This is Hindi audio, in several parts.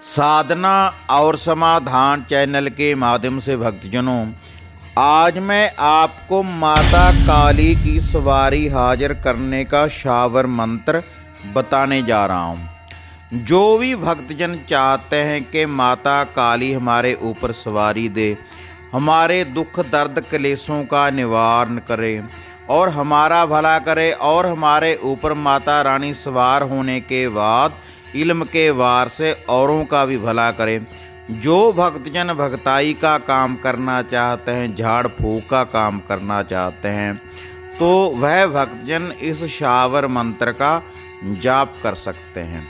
साधना और समाधान चैनल के माध्यम से भक्तजनों, आज मैं आपको माता काली की सवारी हाजिर करने का शावर मंत्र बताने जा रहा हूँ। जो भी भक्तजन चाहते हैं कि माता काली हमारे ऊपर सवारी दे, हमारे दुख दर्द क्लेशों का निवारण करे और हमारा भला करे और हमारे ऊपर माता रानी सवार होने के बाद इल्म के वार से औरों का भी भला करे। जो भक्तजन भक्ताई का काम करना चाहते हैं, झाड़ फूँक का काम करना चाहते हैं, तो वह भक्तजन इस शावर मंत्र का जाप कर सकते हैं।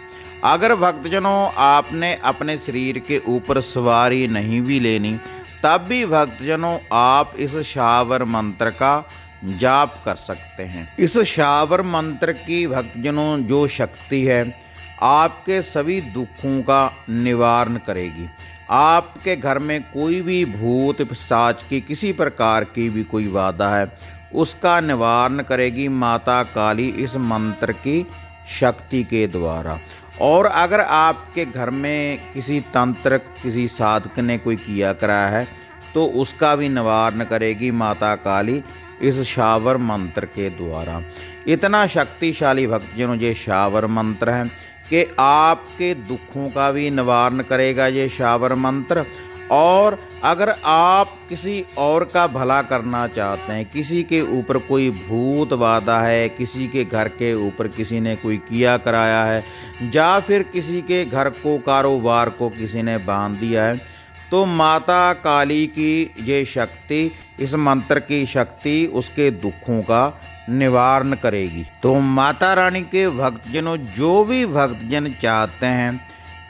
अगर भक्तजनों आपने अपने शरीर के ऊपर सवारी नहीं भी लेनी, तब भी भक्तजनों आप इस शावर मंत्र का जाप कर सकते हैं। इस शावर मंत्र की भक्तजनों जो शक्ति है, आपके सभी दुखों का निवारण करेगी। आपके घर में कोई भी भूत पिशाच की किसी प्रकार की भी कोई बाधा है, उसका निवारण करेगी माता काली इस मंत्र की शक्ति के द्वारा। और अगर आपके घर में किसी तंत्र किसी साधक ने कोई किया करा है, तो उसका भी निवारण करेगी माता काली इस शावर मंत्र के द्वारा। इतना शक्तिशाली भक्तजनों ये शावर मंत्र है कि आपके दुखों का भी निवारण करेगा ये शावर मंत्र। और अगर आप किसी और का भला करना चाहते हैं, किसी के ऊपर कोई भूत बाधा है, किसी के घर के ऊपर किसी ने कोई किया कराया है, या फिर किसी के घर को कारोबार को किसी ने बांध दिया है, तो माता काली की ये शक्ति, इस मंत्र की शक्ति उसके दुखों का निवारण करेगी। तो माता रानी के भक्तजनों, जो भी भक्तजन चाहते हैं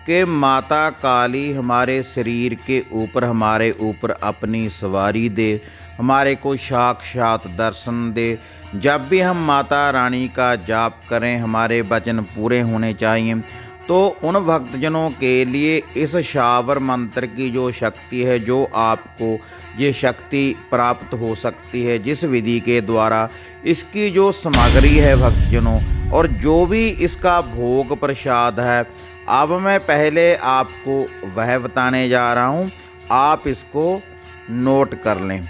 कि माता काली हमारे शरीर के ऊपर, हमारे ऊपर अपनी सवारी दे, हमारे को साक्षात दर्शन दे, जब भी हम माता रानी का जाप करें हमारे वचन पूरे होने चाहिए, तो उन भक्तजनों के लिए इस शावर मंत्र की जो शक्ति है, जो आपको ये शक्ति प्राप्त हो सकती है जिस विधि के द्वारा, इसकी जो सामग्री है भक्तजनों, और जो भी इसका भोग प्रसाद है, अब मैं पहले आपको वह बताने जा रहा हूँ, आप इसको नोट कर लें।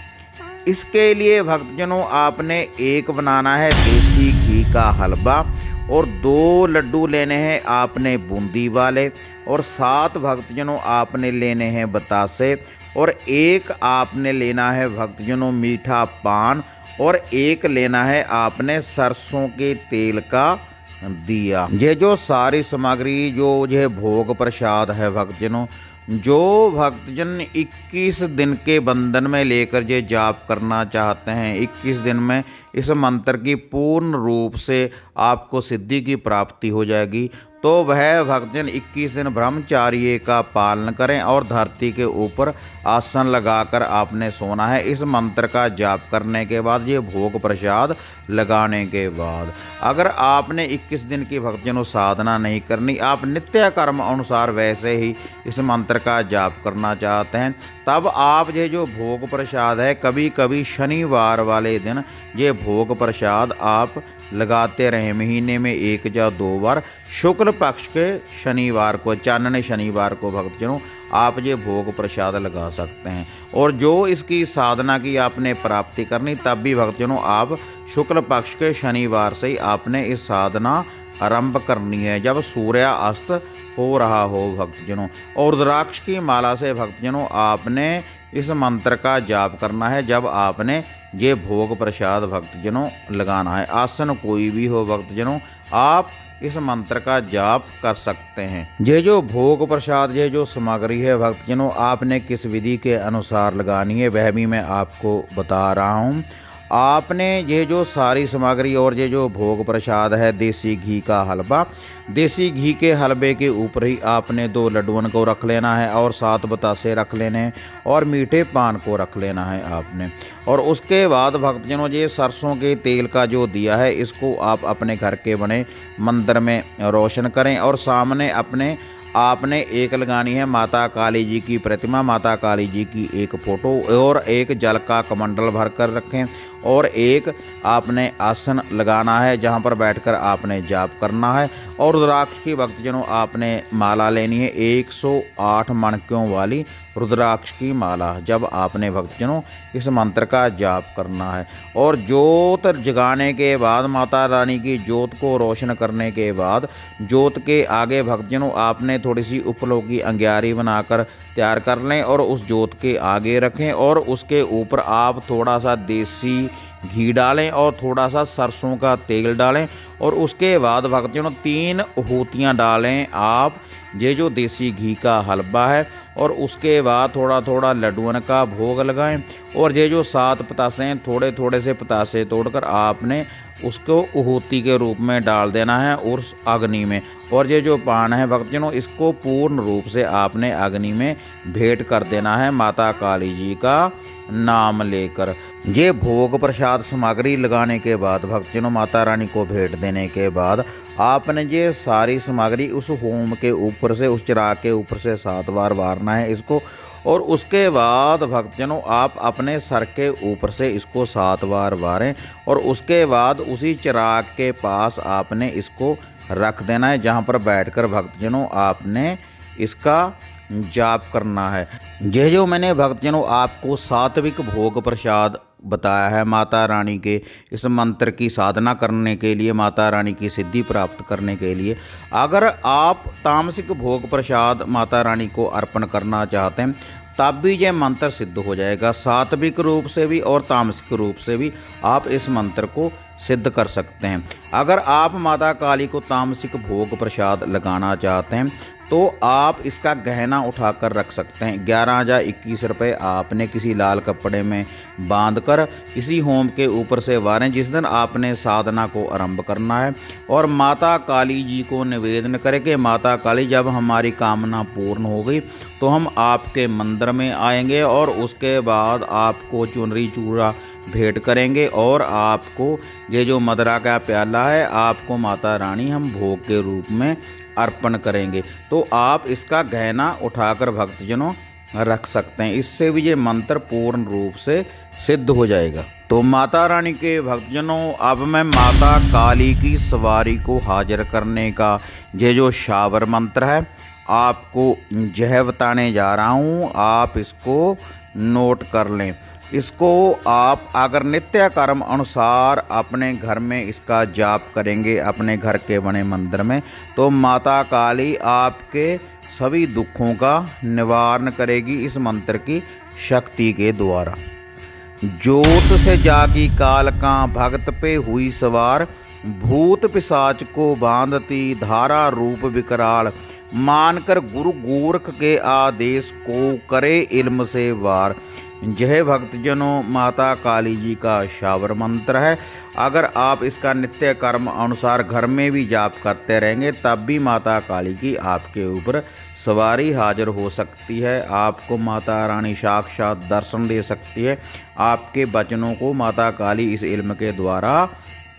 इसके लिए भक्तजनों आपने एक बनाना है देसी घी का हलवा, और 2 लड्डू लेने हैं आपने बूंदी वाले, और 7 भक्तजनों आपने लेने हैं बतासे, और 1 आपने लेना है भक्तजनों मीठा पान, और 1 लेना है आपने सरसों के तेल का दिया। ये जो सारी सामग्री जो ये भोग प्रसाद है भक्तजनों, जो भक्तजन 21 दिन के बंधन में लेकर ये जाप करना चाहते हैं, 21 दिन में इस मंत्र की पूर्ण रूप से आपको सिद्धि की प्राप्ति हो जाएगी, तो वह भक्तजन 21 दिन ब्रह्मचार्य का पालन करें और धरती के ऊपर आसन लगाकर आपने सोना है। इस मंत्र का जाप करने के बाद, ये भोग प्रसाद लगाने के बाद, अगर आपने 21 दिन की भक्तजनों साधना नहीं करनी, आप नित्य कर्म अनुसार वैसे ही इस मंत्र का जाप करना चाहते हैं, तब आप ये जो भोग प्रसाद है, कभी कभी शनिवार वाले दिन ये भोग प्रसाद आप लगाते रहें। महीने में 1 या 2 बार, शुक्ल पक्ष के शनिवार को, चानने शनिवार को भक्तजनों आप ये भोग प्रसाद लगा सकते हैं। और जो इसकी साधना की आपने प्राप्ति करनी, तब भी भक्तजनों आप शुक्ल पक्ष के शनिवार से ही आपने इस साधना आरंभ करनी है, जब सूर्यास्त हो रहा हो भक्तजनों। और रुद्राक्ष की माला से भक्तजनों आपने इस मंत्र का जाप करना है, जब आपने ये भोग प्रसाद भक्तजनों लगाना है। आसन कोई भी हो भक्तजनों, आप इस मंत्र का जाप कर सकते हैं। ये जो भोग प्रसाद, ये जो सामग्री है भक्तजनों, आपने किस विधि के अनुसार लगानी है वह भी मैं आपको बता रहा हूँ। आपने ये जो सारी सामग्री और ये जो भोग प्रसाद है, देसी घी का हलवा, देसी घी के हलवे के ऊपर ही आपने 2 लड्डुओं को रख लेना है, और 7 बतासे रख लेने हैं, और मीठे पान को रख लेना है आपने। और उसके बाद भक्तजनों ये सरसों के तेल का जो दिया है, इसको आप अपने घर के बने मंदिर में रोशन करें, और सामने अपने आपने एक लगानी है माता काली जी की प्रतिमा, माता काली जी की एक फ़ोटो, और एक जल का कमंडल भर कर रखें, और एक आपने आसन लगाना है जहां पर बैठकर आपने जाप करना है। और रुद्राक्ष की भक्तजनों आपने माला लेनी है 108 मणकों वाली रुद्राक्ष की माला। जब आपने भक्तजनों इस मंत्र का जाप करना है और ज्योत जगाने के बाद, माता रानी की ज्योत को रोशन करने के बाद, ज्योत के आगे भक्तजनों आपने थोड़ी सी उपलों की अंग्यारी बनाकर तैयार कर लें और उस ज्योत के आगे रखें और उसके ऊपर आप थोड़ा सा देसी घी डालें और थोड़ा सा सरसों का तेल डालें और उसके बाद भक्तजनों 3 होतियाँ डालें आप ये जो देसी घी का हलवा है। और उसके बाद थोड़ा थोड़ा लड्डुअन का भोग लगाएं और ये जो 7 पतासे हैं, थोड़े थोड़े से पतासे तोड़कर आपने उसको उहोती के रूप में डाल देना है उस अग्नि में। और ये जो पान है भक्तजनों इसको पूर्ण रूप से आपने अग्नि में भेंट कर देना है माता काली जी का नाम लेकर। ये भोग प्रसाद सामग्री लगाने के बाद भक्तजनों, माता रानी को भेंट देने के बाद आपने ये सारी सामग्री उस होम के ऊपर से, उस चिराग के ऊपर से 7 बार वारना है इसको। और उसके बाद भक्तजनों आप अपने सर के ऊपर से इसको 7 बार वारें और उसके बाद उसी चिराग के पास आपने इसको रख देना है जहाँ पर बैठकर भक्तजनों आपने इसका जाप करना है। ये जो मैंने भक्तजनों आपको सात्विक भोग प्रसाद बताया है माता रानी के इस मंत्र की साधना करने के लिए, माता रानी की सिद्धि प्राप्त करने के लिए, अगर आप तामसिक भोग प्रसाद माता रानी को अर्पण करना चाहते हैं तब भी यह मंत्र सिद्ध हो जाएगा। सात्विक रूप से भी और तामसिक रूप से भी आप इस मंत्र को सिद्ध कर सकते हैं। अगर आप माता काली को तामसिक भोग प्रसाद लगाना चाहते हैं तो आप इसका गहना उठाकर रख सकते हैं। 11,021 रुपये आपने किसी लाल कपड़े में बांधकर इसी होम के ऊपर से वारें जिस दिन आपने साधना को आरंभ करना है। और माता काली जी को निवेदन करें कि माता काली, जब हमारी कामना पूर्ण हो गई तो हम आपके मंदिर में आएंगे और उसके बाद आपको चुनरी चूड़ा भेंट करेंगे और आपको ये जो मदरा का प्याला है आपको माता रानी हम भोग के रूप में अर्पण करेंगे। तो आप इसका गहना उठाकर भक्तजनों रख सकते हैं, इससे भी ये मंत्र पूर्ण रूप से सिद्ध हो जाएगा। तो माता रानी के भक्तजनों, अब मैं माता काली की सवारी को हाजिर करने का ये जो शावर मंत्र है आपको यह बताने जा रहा हूँ, आप इसको नोट कर लें। इसको आप अगर नित्य कर्म अनुसार अपने घर में इसका जाप करेंगे अपने घर के बने मंदिर में, तो माता काली आपके सभी दुखों का निवारण करेगी इस मंत्र की शक्ति के द्वारा। ज्योत से जागी काल का भक्त पे हुई सवार, भूत पिशाच को बांधती धारा रूप विकराल, मानकर गुरु गोरख के आदेश को करे इल्म से वार। यह भक्तजनों माता काली जी का शावर मंत्र है। अगर आप इसका नित्य कर्म अनुसार घर में भी जाप करते रहेंगे तब भी माता काली की आपके ऊपर सवारी हाजिर हो सकती है। आपको माता रानी साक्षात दर्शन दे सकती है। आपके वचनों को माता काली इस इल्म के द्वारा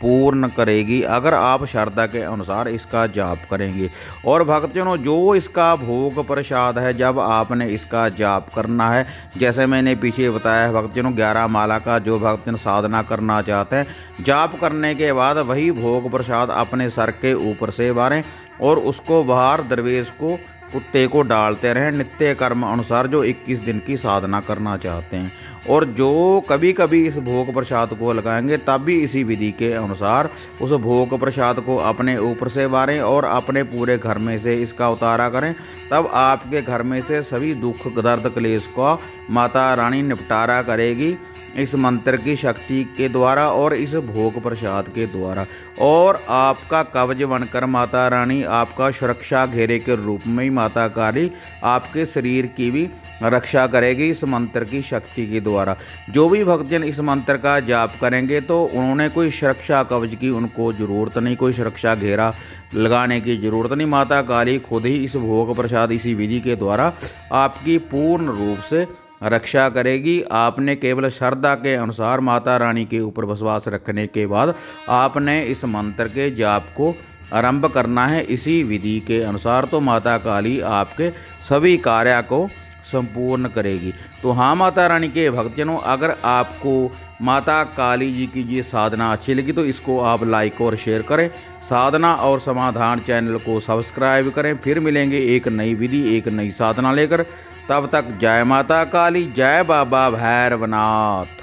पूर्ण करेगी अगर आप श्रद्धा के अनुसार इसका जाप करेंगे। और भक्तजनों, जो इसका भोग प्रसाद है जब आपने इसका जाप करना है, जैसे मैंने पीछे बताया है भक्तजनों, 11 माला का जो भक्तजन साधना करना चाहते हैं, जाप करने के बाद वही भोग प्रसाद अपने सर के ऊपर से वारें और उसको बाहर दरवेश को, कुत्ते को डालते रहें नित्य कर्म अनुसार जो 21 दिन की साधना करना चाहते हैं। और जो कभी कभी इस भोग प्रसाद को लगाएंगे तब भी इसी विधि के अनुसार उस भोग प्रसाद को अपने ऊपर से वारें और अपने पूरे घर में से इसका उतारा करें। तब आपके घर में से सभी दुख दर्द क्लेश का माता रानी निपटारा करेगी इस मंत्र की शक्ति के द्वारा और इस भोग प्रसाद के द्वारा। और आपका कवच बनकर माता रानी आपका सुरक्षा घेरे के रूप में ही माता काली आपके शरीर की भी रक्षा करेगी इस मंत्र की शक्ति के द्वारा। जो भी भक्तजन इस मंत्र का जाप करेंगे तो उन्होंने कोई सुरक्षा कवच की उनको ज़रूरत नहीं, कोई सुरक्षा घेरा लगाने की ज़रूरत नहीं। माता काली खुद ही इस भोग प्रसाद इसी विधि के द्वारा आपकी पूर्ण रूप से रक्षा करेगी। आपने केवल श्रद्धा के अनुसार माता रानी के ऊपर विश्वास रखने के बाद आपने इस मंत्र के जाप को आरंभ करना है इसी विधि के अनुसार। तो माता काली आपके सभी कार्य को संपूर्ण करेगी। तो हाँ माता रानी के भक्तजनों, अगर आपको माता काली जी की ये साधना अच्छी लगी तो इसको आप लाइक और शेयर करें। साधना और समाधान चैनल को सब्सक्राइब करें। फिर मिलेंगे एक नई विधि, एक नई साधना लेकर। तब तक जय माता काली, जय बाबा भैरवनाथ।